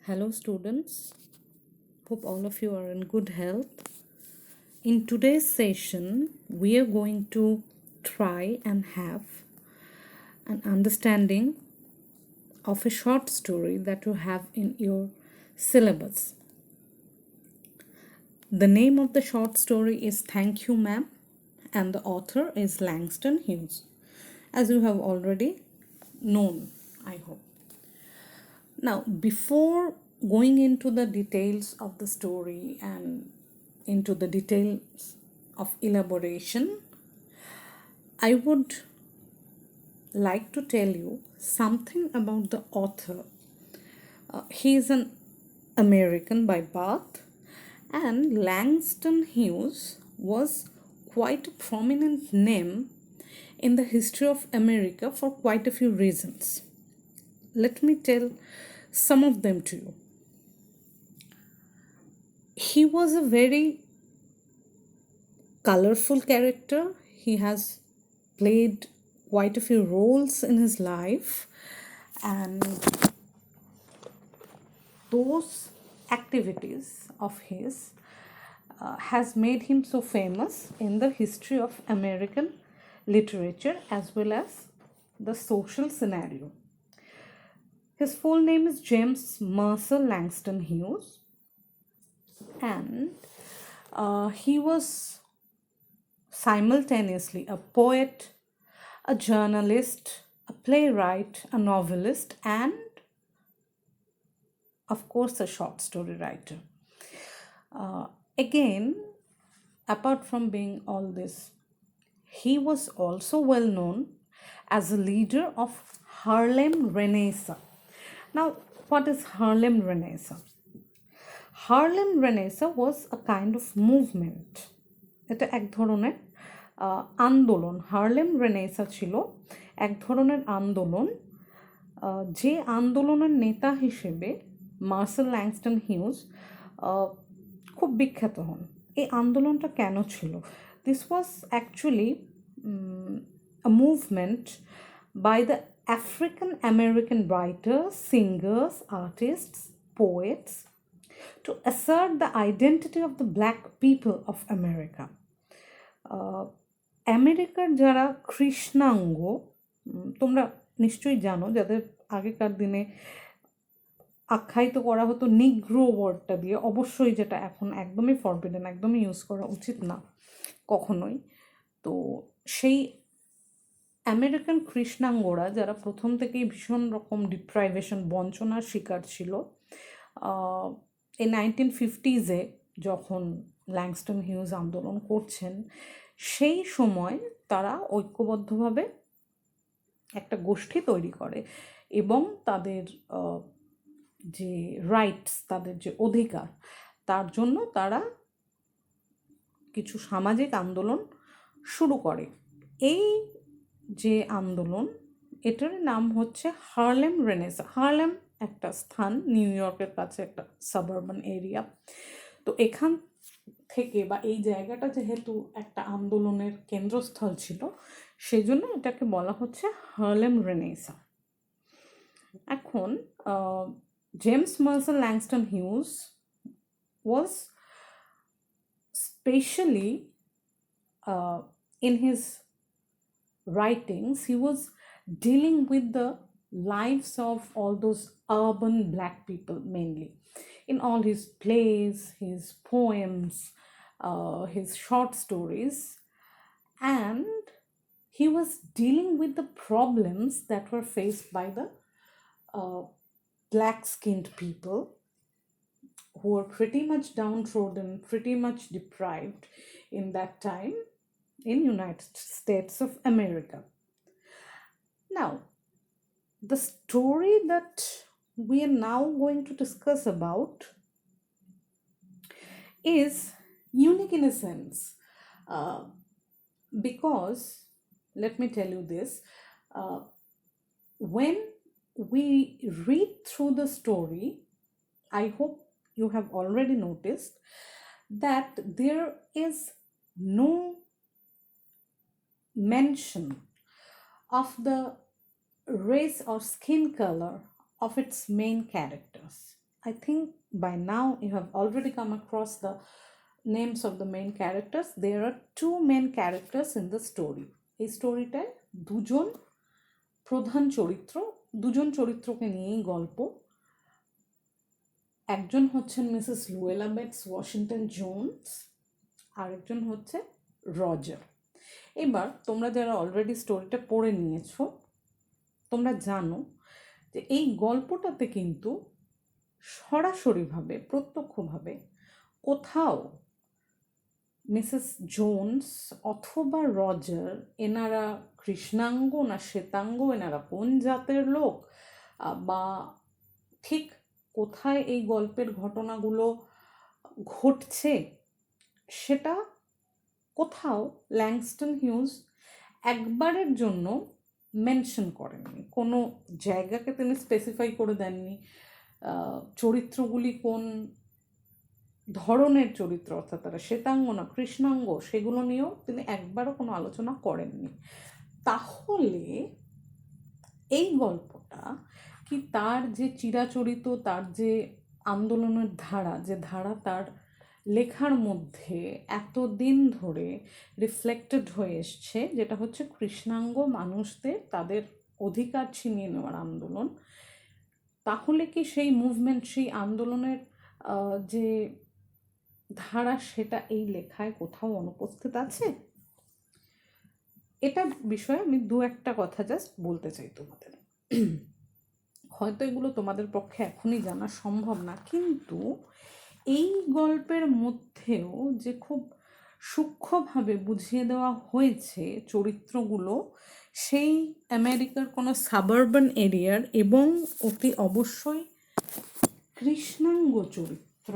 Hello, students. Hope all of you are in good health. In today's session, we are going to try and have an understanding of a short story that you have in your syllabus. The name of the short story is Thank You, Ma'am, and the author is Langston Hughes, as you have already known, I hope. Now, before going into the details of the story and into the details of elaboration, I would like to tell you something about the author. He is an American by birth, and Langston Hughes was quite a prominent name in the history of America for quite a few reasons. Let me tell some of them to you. He was a very colorful character. He has played quite a few roles in his life, and those activities of his has made him so famous in the history of American literature as well as the social scenario. His full name is James Mercer Langston Hughes, and he was simultaneously a poet, a journalist, a playwright, a novelist, and of course, a short story writer. Again, apart from being all this, he was also well known as a leader of Harlem Renaissance. Now, what is Harlem Renaissance? Harlem Renaissance was a kind of movement. এটা এক ধরনের আন্দোলন। Harlem Renaissance ছিল এক ধরনের আন্দোলন, যে আন্দোলনের নেতা হিসেবে মার্সেল ল্যাংস্টন হিউজ খুব বিখ্যাত হন। এই আন্দোলনটা কেন ছিল? This was actually a movement by the African American writers, singers, artists, poets to assert the identity of the black people of America. আমেরিকার যারা কৃষ্ণাঙ্গ, তোমরা নিশ্চয়ই জানো, যাদের আগেকার দিনে আখ্যায়িত করা হতো নিগ্রো ওয়ার্ডটা দিয়ে, অবশ্যই যেটা এখন একদমই ফরবিডেন, একদমই ইউজ করা উচিত না কখনোই। তো সেই আমেরিকান কৃষ্ণাঙ্গরা যারা প্রথম থেকেই ভীষণ রকম ডিপ্রাইভেশন, বঞ্চনার শিকার ছিল, এই 1950s যখন ল্যাংস্টন হিউজ আন্দোলন করছেন, সেই সময় তারা ঐক্যবদ্ধভাবে একটা গোষ্ঠী তৈরি করে এবং তাদের যে রাইটস, তাদের যে অধিকার, তার জন্য তারা কিছু সামাজিক আন্দোলন শুরু করে। এই যে আন্দোলন, এটার নাম হচ্ছে হার্লেম রেনেসা। হার্লেম একটা স্থান, নিউ ইয়র্কের কাছে একটা সাবারবান এরিয়া। তো এখান থেকে বা এই জায়গাটা যেহেতু একটা আন্দোলনের কেন্দ্রস্থল ছিল, সেজন্য এটাকে বলা হচ্ছে হার্লেম রেনেসা। এখন James Marcel Langston huge was specially in his writings, he was dealing with the lives of all those urban black people mainly. In all his plays, his poems, his short stories, and he was dealing with the problems that were faced by the black-skinned people who were pretty much downtrodden, pretty much deprived in that time in United States of America. Now, the story that we are now going to discuss about is unique in a sense, because let me tell you this, when we read through the story, I hope you have already noticed that there is no mention of the race or skin color of its main characters. I think by now you have already come across the names of the main characters. There are two main characters in the story. এই স্টোরিটায় দুজন প্রধান চরিত্র, দুজন চরিত্রকে নিয়েই গল্প। একজন হচ্ছেন Mrs Luella Bates Washington Jones, আরেকজন হচ্ছে রজার। এবার তোমরা যারা অলরেডি স্টোরিটা পড়ে নিয়েছো, তোমরা জানো যে এই গল্পটাতে কিন্তু সরাসরিভাবে, প্রত্যক্ষভাবে কোথাও মিসেস জোন্স অথবা রজার এনারা কৃষ্ণাঙ্গ না শ্বেতাঙ্গ, এনারা কোন জাতের লোক, বা ঠিক কোথায় এই গল্পের ঘটনাগুলো ঘটছে, সেটা কোথাও ল্যাংস্টন হিউজ একবারের জন্য মেনশন করেননি। কোনো জায়গাকে তিনি স্পেসিফাই করে দেননি। চরিত্রগুলি কোন ধরনের চরিত্র, অর্থাৎ তারা শ্বেতাঙ্গ না কৃষ্ণাঙ্গ, সেগুলো নিয়েও তিনি একবারও কোনো আলোচনা করেননি। তাহলে এই গল্পটা কি তার যে চিরাচরিত, তার যে আন্দোলনের ধারা, যে ধারা তার লেখার মধ্যে এতদিন ধরে রিফ্লেক্টেড হয়ে এসছে, যেটা হচ্ছে কৃষ্ণাঙ্গ মানুষদের তাদের অধিকার ছিনিয়ে নেওয়ার আন্দোলন, তাহলে কি সেই মুভমেন্ট, সেই আন্দোলনের যে ধারা, সেটা এই লেখায় কোথাও অনুপস্থিত আছে? এটা বিষয়ে আমি দু একটা কথা জাস্ট বলতে চাই তোমাদের। হয়তো এগুলো তোমাদের পক্ষে এখনই জানা সম্ভব না, কিন্তু এই গল্পের মধ্যেও যে খুব সূক্ষ্মভাবে বুঝিয়ে দেওয়া হয়েছে চরিত্রগুলো সেই আমেরিকার কোনো সাবারবান এরিয়ার, এবং অতি অবশ্যই কৃষ্ণাঙ্গ চরিত্র,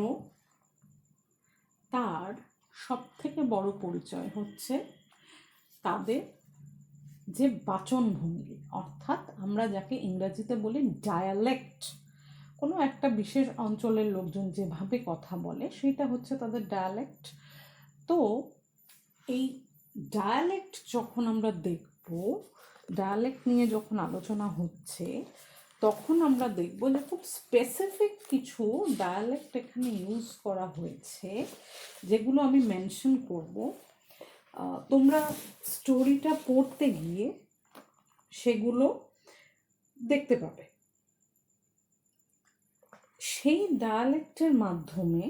তার সবথেকে বড় পরিচয় হচ্ছে তাদের যে বাচনভঙ্গি, অর্থাৎ আমরা যাকে ইংরেজিতে বলি ডায়ালেক্ট। কোনো একটা বিশেষ অঞ্চলের লোকজন যেভাবে কথা বলে, সেটা হচ্ছে তাদের ডায়ালেক্ট। তো এই ডায়ালেক্ট যখন আমরা দেখব, ডায়ালেক্ট নিয়ে যখন আলোচনা হচ্ছে, তখন আমরা দেখব যে খুব স্পেসিফিক কিছু ডায়ালেক্ট এখানে ইউজ করা হয়েছে, যেগুলো আমি মেনশন করব। তোমরা স্টোরিটা পড়তে গিয়ে সেগুলো দেখতে পাবে। সেই ডায়ালেক্টের মাধ্যমে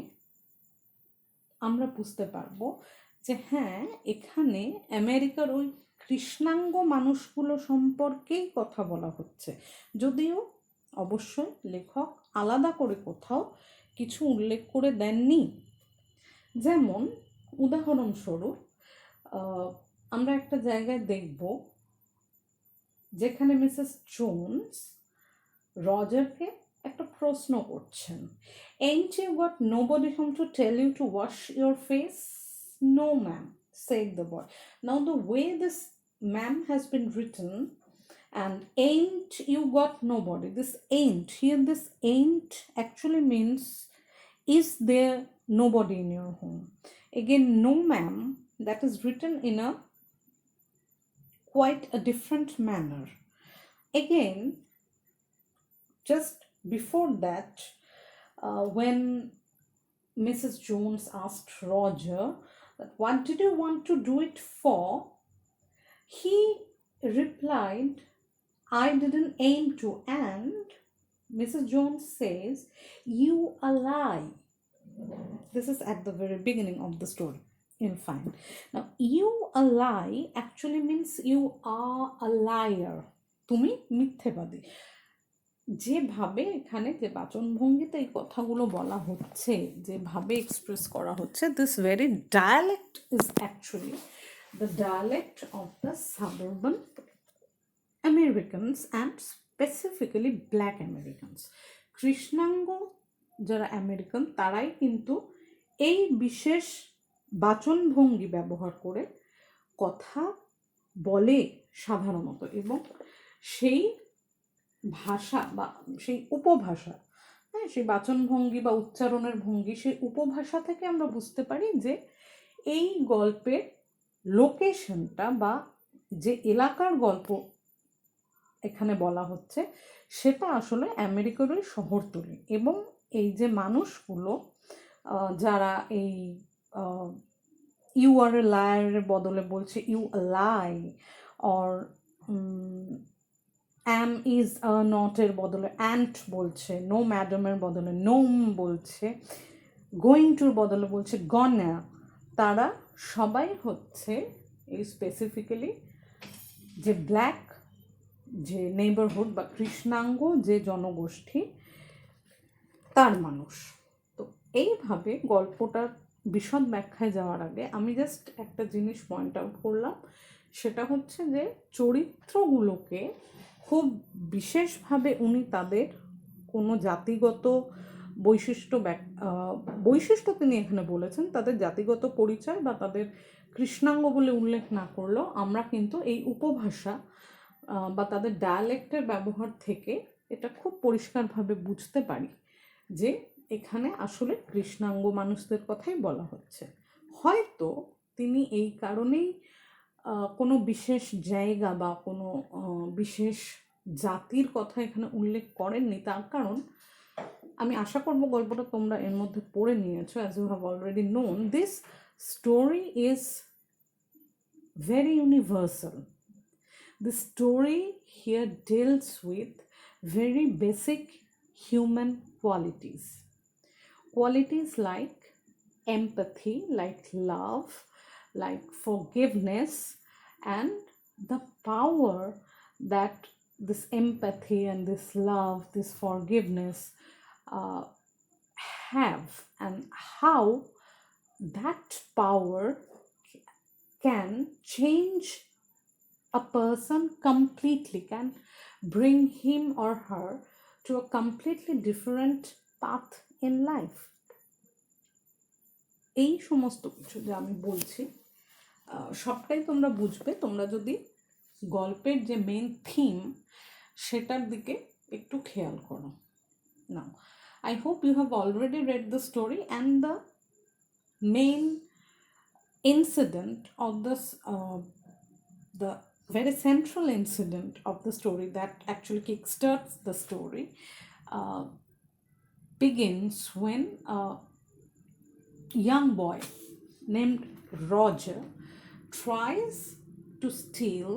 আমরা বুঝতে পারবো যে হ্যাঁ, এখানে আমেরিকার ওই কৃষ্ণাঙ্গ মানুষগুলো সম্পর্কেই কথা বলা হচ্ছে, যদিও অবশ্যই লেখক আলাদা করে কোথাও কিছু উল্লেখ করে দেননি। যেমন উদাহরণস্বরূপ আমরা একটা জায়গায় দেখব যেখানে মিসেস জোন্স রজারকে একটা প্রশ্ন করছেন, "Ain't you got nobody home to tell you to wash your face?" "No, ma'am," said the boy. Now the way this ma'am has been written, and "ain't you got nobody," this ain't here, this ain't actually means is there nobody in your home. Again, "no ma'am," that is written in a quite a different manner. Again, just before that, when Mrs. Jones asked Roger that what did you want to do it for, he replied, "I didn't aim to," and Mrs. Jones says, "You a lie." This is at the very beginning of the story. You'll find. Now, "you a lie" actually means you are a liar. তুমি মিথ্যেবাদী। যেভাবে এখানে যে বাচনভঙ্গিতে এই কথাগুলো বলা হচ্ছে, যেভাবে express করা হচ্ছে, this very dialect is actually the dialect of the suburban Americans and specifically black Americans. কৃষ্ণাঙ্গ যারা আমেরিকান, তারাই কিন্তু এই বিশেষ বাচনভঙ্গি ব্যবহার করে কথা বলে সাধারণত, এবং সেই ভাষা বা সেই উপভাষা, হ্যাঁ, সেই বাচনভঙ্গি বা উচ্চারণের ভঙ্গি, সেই উপভাষা থেকে আমরা বুঝতে পারি যে এই গল্পের লোকেশনটা বা যে এলাকার গল্প এখানে বলা হচ্ছে, সেটা আসলে আমেরিকার ওই শহরতলি। এবং এই যে মানুষগুলো যারা এই ইউ আর এ লায়ারের বদলে বলছে you lie, or am is a নটের বদলে অ্যান্ট বলছে, নো ম্যাডামের বদলে নোম বলছে, গোয়িং টুর বদলে বলছে গনা, তারা সবাই হচ্ছে এই স্পেসিফিক্যালি যে ব্ল্যাক যে নেইবারহুড বা কৃষ্ণাঙ্গ যে জনগোষ্ঠী তার মানুষ। তো এইভাবে গল্পটার বিশদ ব্যাখ্যায় যাওয়ার আগে আমি জাস্ট একটা জিনিস পয়েন্ট আউট করলাম, সেটা হচ্ছে যে চরিত্রগুলোকে খুব বিশেষভাবে উনি তাদের কোনো জাতিগত বৈশিষ্ট্য তিনি এখানে বলেছেন, তাদের জাতিগত পরিচয় বা তাদের কৃষ্ণাঙ্গ বলে উল্লেখ না করলেও আমরা কিন্তু এই উপভাষা বা তাদের ডায়ালেক্টের ব্যবহার থেকে এটা খুব পরিষ্কারভাবে বুঝতে পারি যে এখানে আসলে কৃষ্ণাঙ্গ মানুষদের কথাই বলা হচ্ছে। হয়তো তিনি এই কারণেই কোনো বিশেষ জায়গা বা কোনো বিশেষ জাতির কথা এখানে উল্লেখ করেননি, তার কারণ আমি আশা করব গল্পটা তোমরা এর মধ্যে পড়ে নিয়েছো। As you have already known, this story is very universal. The story here deals with very basic human qualities. Qualities like empathy, like love, like forgiveness, and the power that this empathy and this love, this forgiveness have, and how that power can change a person completely, can bring him or her to a completely different path in life. এই সমস্ত কিছু যে আমি বলছি সবটাই তোমরা বুঝবে তোমরা যদি গল্পের যে মেন থিম সেটার দিকে একটু খেয়াল করো। নাও I hope you have already read the story, and the main incident of this the very central incident of the story that actually kickstarts the story begins when a young boy named Roger tries to steal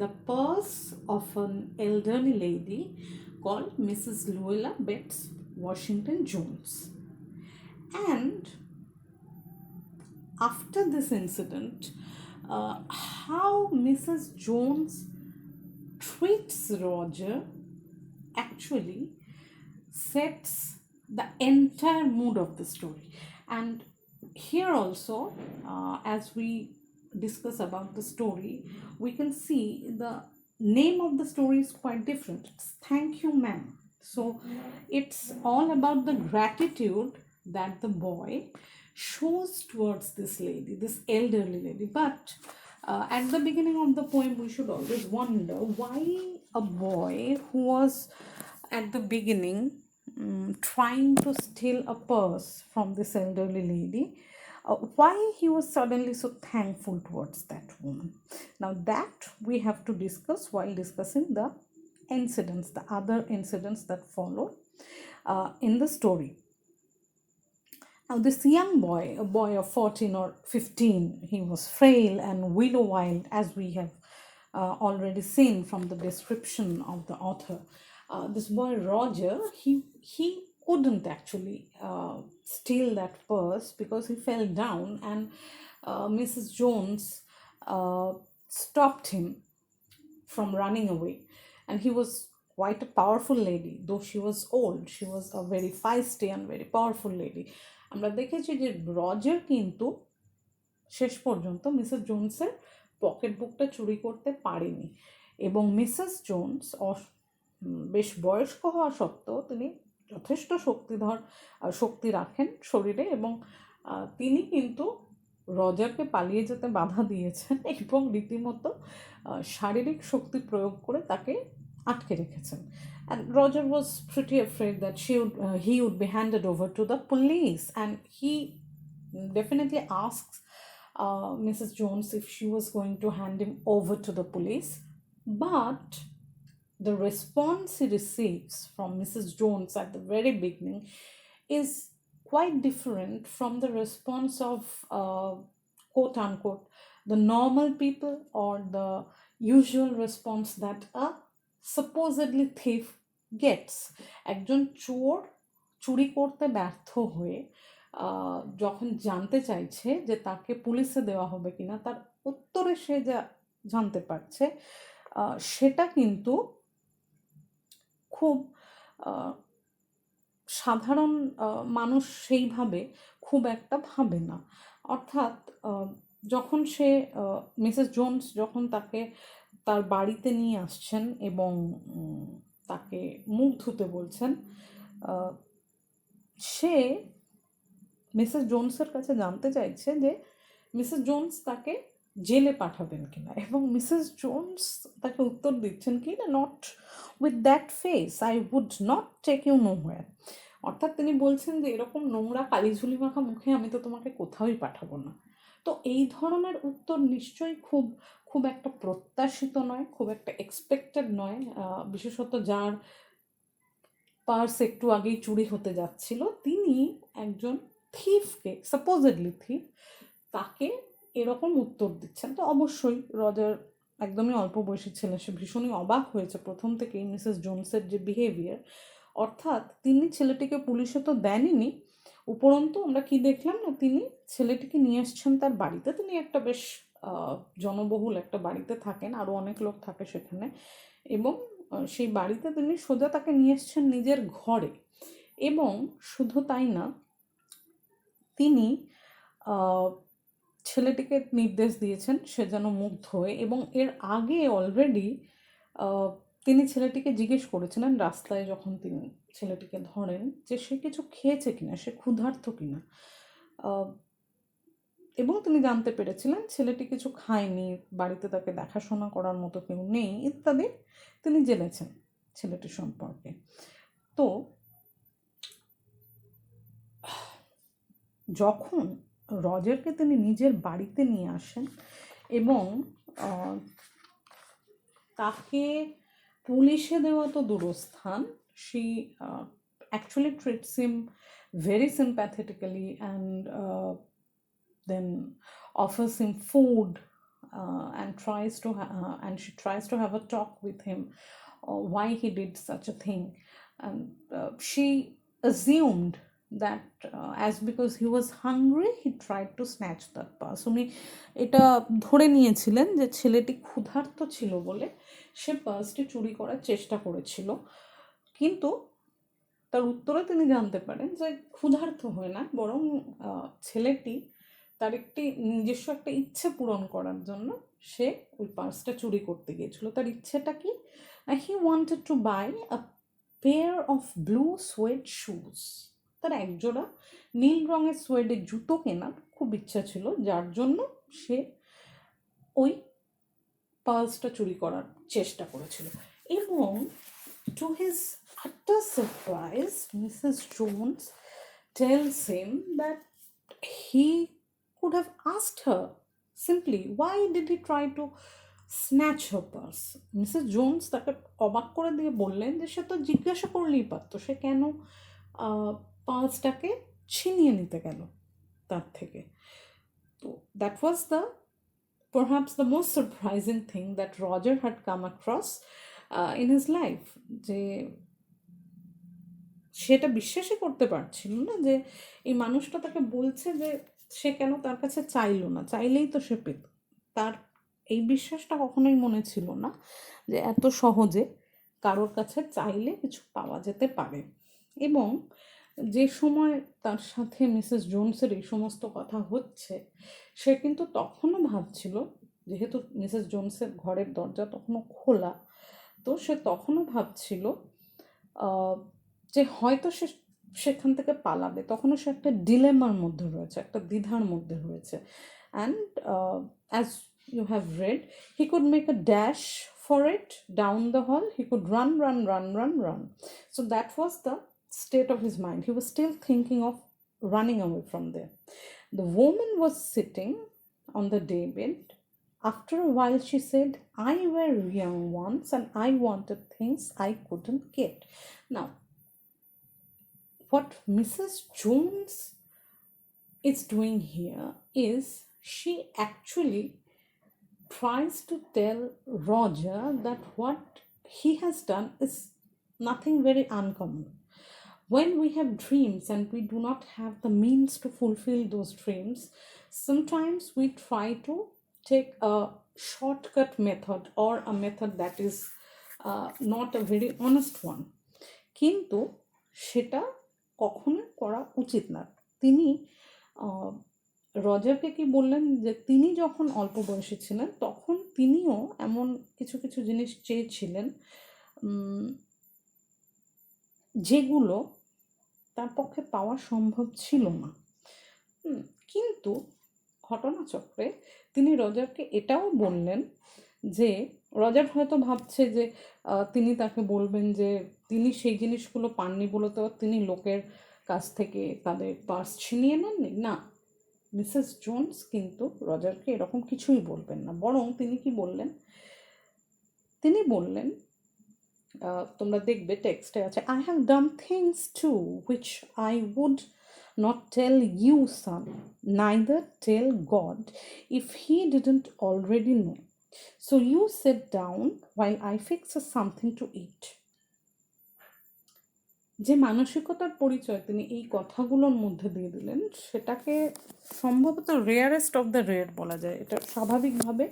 the purse of an elderly lady called Mrs. Luella Betts Washington Jones. And after this incident, how Mrs. Jones treats Roger actually sets the entire mood of the story. And here also, as we discuss about the story, we can see the name of the story is quite different. It's Thank You Ma'am. So it's all about the gratitude that the boy shows towards this lady, this elderly lady. But at the beginning of the poem, we should always wonder why a boy who was at the beginning trying to steal a purse from this elderly lady, why he was suddenly so thankful towards that woman. Now that we have to discuss while discussing the incidents, the other incidents that follow in the story. Now this young boy, a boy of 14 or 15, he was frail and widow-wild, as we have already seen from the description of the author. This boy Roger, he couldn't actually steal that purse because he fell down, and Mrs. Jones stopped him from running away. And he was quite a powerful lady, though she was old. She was a very feisty and very powerful lady. আমরা দেখেছি যে Roger কিন্তু শেষ পর্যন্ত Mrs জোনসের pocket বুকটা চুরি করতে পারেনি, এবং মিসেস জোনস বেশ বয়স্ক হওয়া সত্ত্বেও তিনি যথেষ্ট শক্তি রাখেন শরীরে, এবং তিনি কিন্তু রজারকে পালিয়ে যেতে বাধা দিয়েছেন এবং রীতিমতো শারীরিক শক্তি প্রয়োগ করে তাকে আটকে রেখেছেন। And Roger was pretty afraid that he would be handed over to the police, and he definitely asks Mrs. Jones if she was going to hand him over to the police. But the response he receives from Mrs. Jones at the very beginning is quite different from the response of quote unquote the normal people or the usual response that a supposedly thief gets. একজন চোর চুরি করতে ব্যর্থ হয়ে যখন জানতে চাইছে যে তাকে পুলিশে দেওয়া হবে কিনা, তার উত্তরে সে যা জানতে পারছে সেটা কিন্তু খুব সাধারণ মানুষ সেইভাবে খুব একটা ভাবে না। অর্থাৎ যখন সে মিসেস জোনস যখন তাকে তার বাড়িতে নিয়ে আসছেন এবং তাকে মুখ ধুতে বলছেন, সে মিসেস জোনসের কাছে জানতে চাইছে যে মিসেস জোনস তাকে জেলে পাঠাবেন কিনা, এবং মিসেস জোনস তাকে উত্তর দিচ্ছেন কি না, not with that face I would not take you nowhere. অর্থাৎ তিনি বলছেন যে এরকম নোংরা কালিঝুলি মাখা মুখে আমি তো তোমাকে কোথাওই পাঠাবো না। তো এই ধরনের উত্তর নিশ্চয়ই খুব খুব একটা প্রত্যাশিত নয়, খুব একটা এক্সপেক্টেড নয়, বিশেষত যার পার্স একটু আগেই চুরি হতে যাচ্ছিল, তিনি একজন থিফকে, সাপোজেডলি থিফ, তাকে এরকম উত্তর দিচ্ছেন। তো অবশ্যই রজার একদমই অল্প বয়সী ছেলে, সে ভীষণই অবাক হয়েছে প্রথম থেকেই মিসেস জোনসের যে বিহেভিয়ার। অর্থাৎ তিনি ছেলেটিকে পুলিশে তো দেননি, উপরন্তু আমরা কি দেখলাম না, তিনি ছেলেটিকে নিয়ে এসছেন তার বাড়িতে। তিনি একটা বেশ জনবহুল একটা বাড়িতে থাকেন, আরও অনেক লোক থাকে সেখানে, এবং সেই বাড়িতে তিনি সোজা তাকে নিয়ে এসছেন নিজের ঘরে। এবং শুধু তাই না, তিনি ছেলেটিকে নির্দেশ দিয়েছেন সে যেন মুখ ধোয়, এবং এর আগে অলরেডি তিনি ছেলেটিকে জিজ্ঞেস করেছিলেন রাস্তায় যখন তিনি ছেলেটিকে ধরেন যে সে কিছু খেয়েছে কিনা, সে ক্ষুধার্ত কিনা, এবং তিনি জানতে পেরেছিলেন ছেলেটি কিছু খায়নি, বাড়িতে তাকে দেখাশোনা করার মতো কেউ নেই ইত্যাদি তিনি জেনেছেন ছেলেটি সম্পর্কে। তো যখন রজারকে তিনি নিজের বাড়িতে নিয়ে আসেন এবং তাকে পুলিশে দেওয়া তো দূরস্থান, she actually treats him very sympathetically and then offers him food and she tries to have a talk with him why he did such a thing, and she assumed that as because he was hungry he tried to snatch that purse. উনি এটা ধরে নিয়েছিলেন যে ছেলেটি ক্ষুধার্ত ছিল বলে সে পার্সটি চুরি করার চেষ্টা করেছিল, কিন্তু তার উত্তরে তিনি জানতে পারেন যে ক্ষুধার্ত হয় না, বরং ছেলেটি তার একটি নিজস্ব একটা ইচ্ছে পূরণ করার জন্য সে ওই পার্সটা চুরি করতে গিয়েছিল। তার ইচ্ছেটা কি, he wanted to buy a pair of blue suede shoes. তার একজোড়া নীল রঙের সোয়েডের জুতো কেনার খুব ইচ্ছা ছিল, যার জন্য সে ওই পার্সটা চুরি করার চেষ্টা করেছিল। এবং to his utter surprise, Mrs. Jones tells him that he could have asked her simply why did he try to snatch her purse. Mrs Jones তাকে অবাক করে দিয়ে বললেন যে সে তো জিজ্ঞাসা করলেই পারতো সে কেন পার্সটাকে ছিনিয়ে নিতে গেল তার থেকে। তো that was the perhaps the most surprising thing that Roger had come across in his life, যে সেটা বিশ্বাসই করতে পারছিল না যে এই মানুষটা তাকে বলছে যে সে কেন তার কাছে চাইলো না, চাইলেই তো সে পেত। তার এই বিশ্বাসটা কখনোই মনে ছিল না যে এত সহজে কারোর কাছে চাইলে কিছু পাওয়া যেতে পারে। এবং যে সময় তার সাথে মিসেস জোনসের এই সমস্ত কথা হচ্ছে, সে কিন্তু তখনও ভাবছিল, যেহেতু মিসেস জোনসের ঘরের দরজা তখনও খোলা, তো সে তখনও ভাবছিল যে হয়তো সে সেখান থেকে পালাবে। তখনও সে একটা ডিলেমার মধ্যে রয়েছে, একটা দ্বিধার মধ্যে রয়েছে। And as you have read, he could make a dash for it down the hall. He could run. So that was the state of his mind. He was still thinking of running away from there. The woman was sitting on the daybed. After a while she said, I were young once and I wanted things I couldn't get. Now, what Mrs. Jones is doing here is she actually tries to tell Roger that what he has done is nothing very uncommon. When we have dreams and we do not have the means to fulfill those dreams, sometimes we try to take a shortcut method or a method that is not a very honest one. কিন্তু সেটা কখনো করা উচিত না। তিনি রজারকে কি বললেন যে তিনি যখন অল্প বয়সী ছিলেন তখন তিনিও এমন কিছু কিছু জিনিস চেয়েছিলেন যেগুলো তার পক্ষে পাওয়া সম্ভব ছিল না। কিন্তু ঘটনাচক্রে তিনি রজারকে এটাও বললেন যে রজার হয়তো ভাবছে যে তিনি তাকে বলবেন যে তিনি সেই জিনিসগুলো পাননি বলে তো তিনি লোকের কাছ থেকে তাদের পার্স ছিনিয়ে নেননি। না, মিসেস জোনস কিন্তু রজারকে এরকম কিছুই বলবেন না, বরং তিনি কি বললেন, তিনি বললেন, তোমরা দেখবে টেক্সটে আছে, I have done things too which I would not tell you, son, neither tell God if he didn't already know. So you sit down while I fix something to eat. যে মানসিকতার পরিচয় তিনি এই কথাগুলোর মধ্যে দিয়ে দিলেন সেটাকে সম্ভবত রেয়ারেস্ট অফ দ্য রেয়ার বলা যায়। এটা স্বাভাবিকভাবে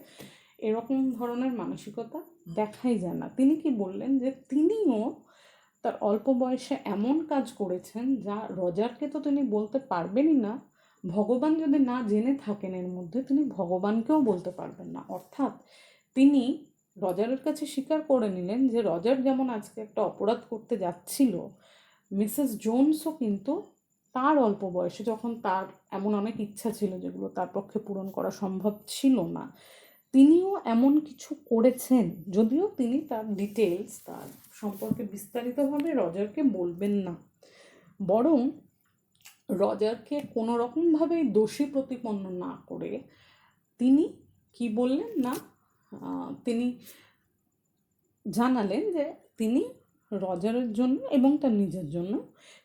এরকম ধরনের মানসিকতা দেখাই যায় না। তিনি কি বললেন যে তিনিও তার অল্প বয়সে এমন কাজ করেছেন যা রজারকে তো তিনি বলতে পারবেনই না, ভগবান যদি না জেনে থাকেন এর মধ্যে তিনি ভগবানকেও বলতে পারবেন না। অর্থাৎ তিনি রজারের কাছে স্বীকার করে নিলেন যে রজার যেমন আজকে একটা অপরাধ করতে যাচ্ছিল, মিসেস জোনসও কিন্তু তার অল্প বয়সে যখন তার এমন অনেক ইচ্ছা ছিল যেগুলো তার পক্ষে পূরণ করা সম্ভব ছিল না, তিনিও এমন কিছু করেছেন, যদিও তিনি তার ডিটেলস তার সম্পর্কে বিস্তারিতভাবে রজারকে বলবেন না, বরং রজারকে কোনো রকমভাবেই দোষী প্রতিপন্ন না করে তিনি কি বললেন না, তিনি জানালেন যে তিনি রজারের জন্য এবং তার নিজের জন্য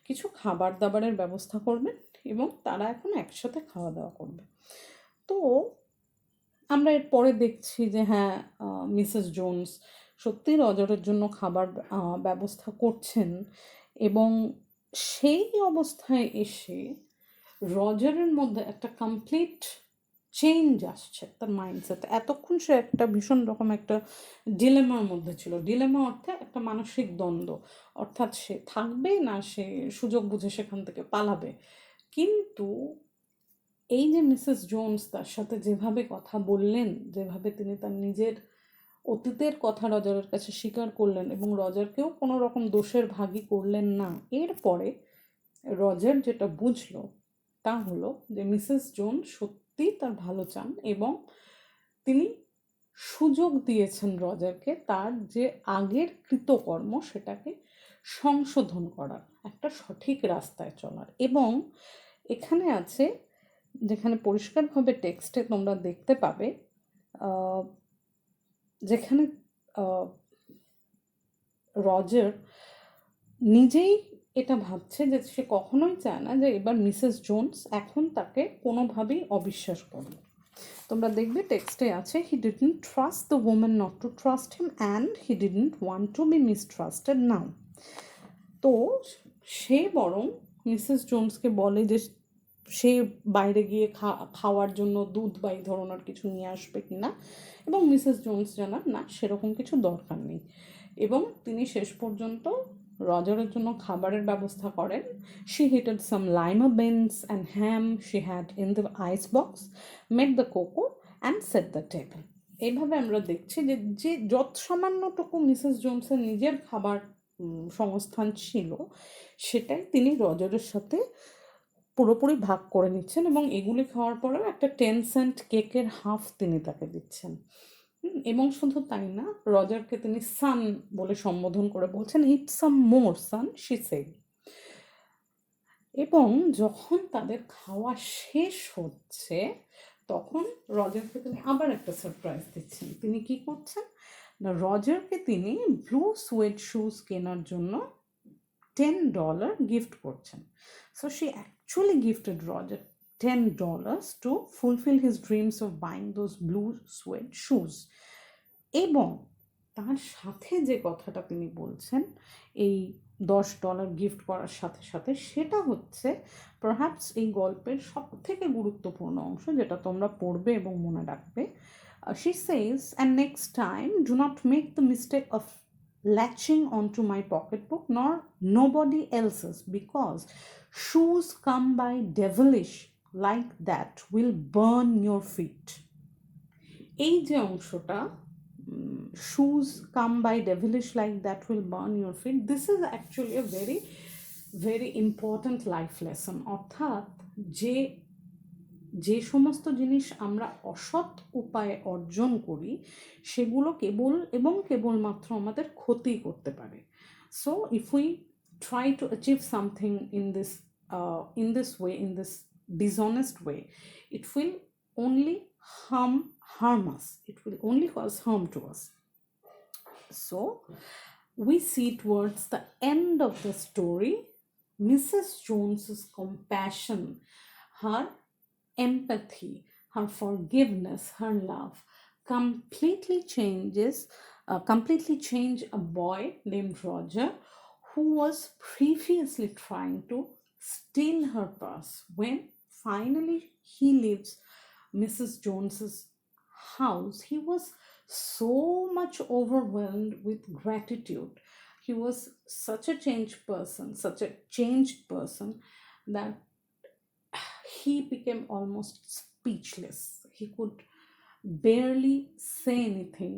কিছু খাবার দাবারের ব্যবস্থা করবেন এবং তারা এখন একসাথে খাওয়া দাওয়া করবে। তো আমরা এর পরে দেখছি যে হ্যাঁ, মিসেস জোনস সত্যি রজারের জন্য খাবার ব্যবস্থা করছেন এবং সেই অবস্থায় এসে রজারের মধ্যে একটা কমপ্লিট চেঞ্জ আসছে তার মাইন্ডসেট। এতক্ষণ সে একটা ভীষণ রকম একটা ডিলেমার মধ্যে ছিল। ডিলেমা অর্থাৎ একটা মানসিক দ্বন্দ্ব, অর্থাৎ সে থাকবে না সে সুযোগ বুঝে সেখান থেকে পালাবে। কিন্তু এই যে মিসেস জোনস তার সাথে যেভাবে কথা বললেন, যেভাবে তিনি তার নিজের অতীতের কথা রজারের কাছে স্বীকার করলেন এবং রজারকেও কোনো রকম দোষের ভাগী করলেন না, এরপরে রজার যেটা বুঝলো তা হলো যে মিসেস জোনস সত্যি তার ভালো চান এবং তিনি সুযোগ দিয়েছেন রজারকে তার যে আগের কৃতকর্ম সেটাকে সংশোধন করার, একটা সঠিক রাস্তায় চলার। এবং এখানে আছে, যেখানে পরিষ্কারভাবে টেক্সটে তোমরা দেখতে পাবে, যেখানে রজার নিজেই এটা ভাবছে যে সে কখনোই চায় না যে এবার মিসেস জোনস এখন তাকে কোনোভাবেই অবিশ্বাস করবে। তোমরা দেখবে টেক্সটে আছে, he didn't trust the woman not to trust him and he didn't want to be mistrusted now. তো সে বরং মিসেস জোনসকে বলে যে সে বাইরে গিয়ে খাওয়ার জন্য দুধ বা এই ধরনের কিছু নিয়ে আসবে কিনা, এবং মিসেস জোনস জানান না সেরকম কিছু দরকার নেই। এবং তিনি শেষ পর্যন্ত রজারের জন্য খাবারের ব্যবস্থা করেন। She heated some lima beans and ham she had in the ice box, made the cocoa and set the table. এইভাবে আমরা দেখছি যে যে যত সামান্যটুকু মিসেস জোনসের নিজের খাবার সংস্থান ছিল সেটাই তিনি রজারের সাথে পুরোপুরি ভাগ করে নিচ্ছেন এবং এগুলি খাওয়ার পরেও একটা 10 সেন্ট কেকের হাফ তিনি তাকে দিচ্ছেন। এবং শুধু তাই না, রজারকে তিনি সান বলে সম্বোধন করে বলছেন, ইট সাম মোর সান শি সেড। এবং যখন তাদের খাওয়া শেষ হচ্ছে তখন রজারকে তিনি আবার একটা সারপ্রাইজ দিচ্ছেন। তিনি কি করছেন না, রজারকে তিনি ব্লু সুয়েড শুজ কেনার জন্য $10 গিফট করছেন। So she actually gifted Roger $10 to fulfill his dreams of buying those blue suede shoes. এবং তার সাথে যে কথাটা তিনি বলছেন এই $10 গিফট করার সাথে সাথে, সেটা হচ্ছে পারহ্যাপস এই গল্পের সব থেকে গুরুত্বপূর্ণ অংশ, যেটা তোমরা পড়বে এবং মনে রাখবে। She says, and next time do not make the mistake of latching onto my pocketbook nor nobody else's, because shoes come by devilish like that will burn your feet. এই যে অংশটা, shoes come by devilish like that will burn your feet, this is actually a very very important life lesson. অর্থাৎ যে সমস্ত জিনিস আমরা অসৎ উপায়ে অর্জন করি সেগুলো কেবলমাত্র আমাদের ক্ষতি করতে পারে। So if we try to achieve something in this way, in this dishonest way, it will only harm us, it will only cause harm to us. So we see towards the end of the story Mrs. Jones's compassion, her empathy, her forgiveness, her love completely change a boy named Roger, who was previously trying to steal her purse. When finally he leaves Mrs. Jones's house, he was so much overwhelmed with gratitude. He was such a changed person that he became almost speechless. He could barely say anything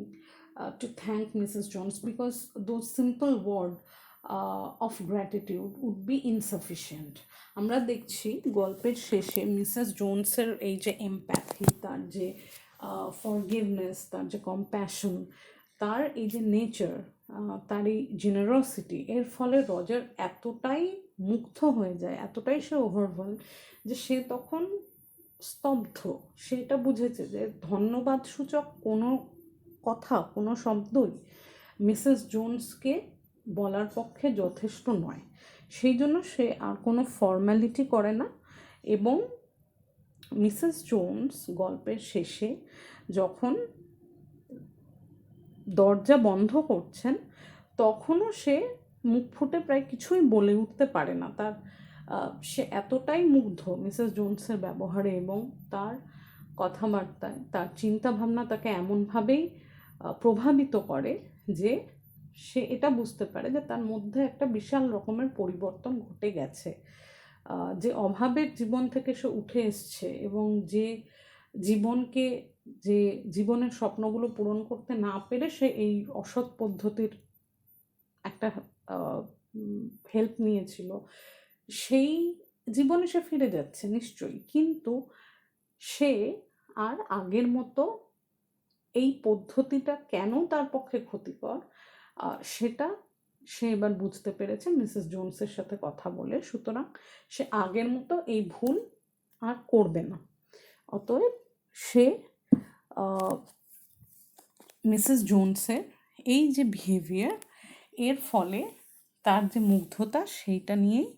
to thank Mrs. Jones, because those simple words of gratitude would be insufficient. আমরা দেখছি গল্পের শেষে Mrs জোনসের এই যে empathy, তার যে forgiveness, তার যে কম্প্যাশন, তার এই যে নেচার, তার এই জেনারসিটি, এর ফলে রজার এতটাই মুগ্ধ হয়ে যায়, এতটাই সে ওভারওয়েলড যে সে তখন স্তব্ধ। সেটা বুঝেছে যে ধন্যবাদ সূচক কোনো কথা, কোনো শব্দই মিসেস জোনসকে বলার পক্ষে যথেষ্ট নয়। সেই জন্য সে আর কোনো ফর্ম্যালিটি করে না। এবং মিসেস জোনস গল্পের শেষে যখন দরজা বন্ধ করছেন, তখনও সে মুখ ফুটে প্রায় কিছুই বলে উঠতে পারে না। সে এতটাই মুগ্ধ মিসেস জোনসের ব্যবহারে এবং তার কথাবার্তায়, তার চিন্তাভাবনা তাকে এমনভাবেই প্রভাবিত করে যে সে এটা বুঝতে পারে যে তার মধ্যে একটা বিশাল রকমের পরিবর্তন ঘটে গেছে। যে অভাবের জীবন থেকে সে উঠে এসছে এবং যে জীবনের স্বপ্নগুলো পূরণ করতে না পেরে সে এই অসৎ পদ্ধতির একটা হেল্প নিয়েছিল, সেই জীবনে সে ফিরে যাচ্ছে নিশ্চয়ই, কিন্তু সে আর আগের মতো এই পদ্ধতিটা কেন তার পক্ষে ক্ষতিকর সেটা সে এবার বুঝতে পেরেছে মিসেস জোনসের সাথে কথা বলে। সুতরাং সে আগের মতো এই ভুল আর করবে না। অতএব সে মিসেস জোনসের এই যে বিহেভিয়ার, এর ফলে তার যে মুগ্ধতা, সেইটা নিয়েই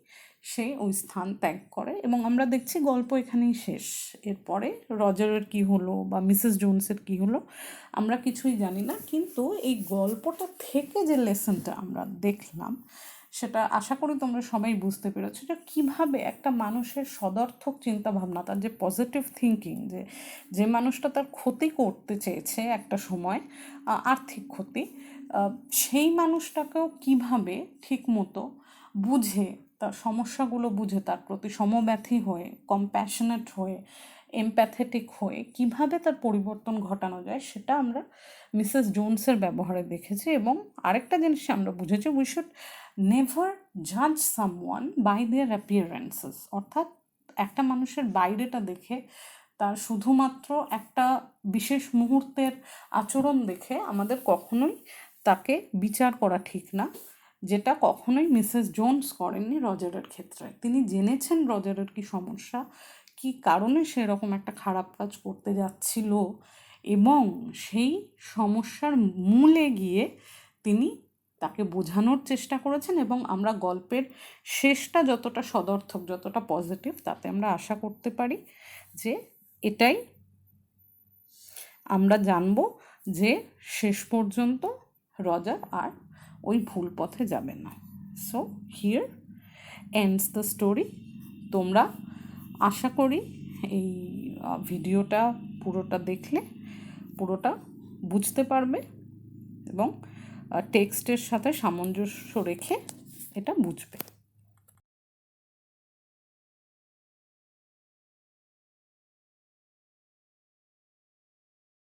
সে ওই স্থান ত্যাগ করে। এবং আমরা দেখছি গল্প এখানেই শেষ। এরপরে রজারের কি হলো বা মিসেস জোনসের কি হলো আমরা কিছুই জানি না। কিন্তু এই গল্পটা থেকে যে লেসনটা আমরা দেখলাম, সেটা আশা করি তোমরা সবাই বুঝতে পেরেছো যে কীভাবে একটা মানুষের সদর্থক চিন্তাভাবনা, তার যে পজিটিভ থিঙ্কিং, যে মানুষটা তার ক্ষতি করতে চেয়েছে একটা সময়, আর্থিক ক্ষতি, সেই মানুষটাকেও কীভাবে ঠিকমতো বুঝে, তার সমস্যাগুলো বুঝে, তার প্রতি সমব্যথী হয়ে, কম্প্যাশনেট হয়ে, এমপ্যাথেটিক হয়ে কীভাবে তার পরিবর্তন ঘটানো যায়, সেটা আমরা মিসেস জোনসের ব্যবহারে দেখেছি। এবং আরেকটা জিনিস আমরা বুঝেছি, উই শুড নেভার জাজ সামওয়ান বাই দেয়ার অ্যাপিয়ারেন্সেস। অর্থাৎ একটা মানুষের বাইরেটা দেখে, তার শুধুমাত্র একটা বিশেষ মুহূর্তের আচরণ দেখে আমাদের কখনোই তাকে বিচার করা ঠিক না, যেটা কখনোই মিসেস জোনস করেননি রজারের ক্ষেত্রে। তিনি জেনেছেন রজারের কি সমস্যা, কি কারণে সেরকম একটা খারাপ কাজ করতে যাচ্ছিল, এবং সেই সমস্যার মূলে গিয়ে তিনি তাকে বোঝানোর চেষ্টা করেছেন, এবং আমরা গল্পের শেষটা যতটা সদর্থক, যতটা পজিটিভ, তাতে আমরা আশা করতে পারি যে এটাই আমরা জানব যে শেষ পর্যন্ত রজার আর ওই ভুল পথে যাবে না। So here ends the story. তোমরা আশা করি এই ভিডিওটা পুরোটা দেখলে পুরোটা বুঝতে পারবে এবং টেক্সটের সাথে সামঞ্জস্য রেখে এটা বুঝবে।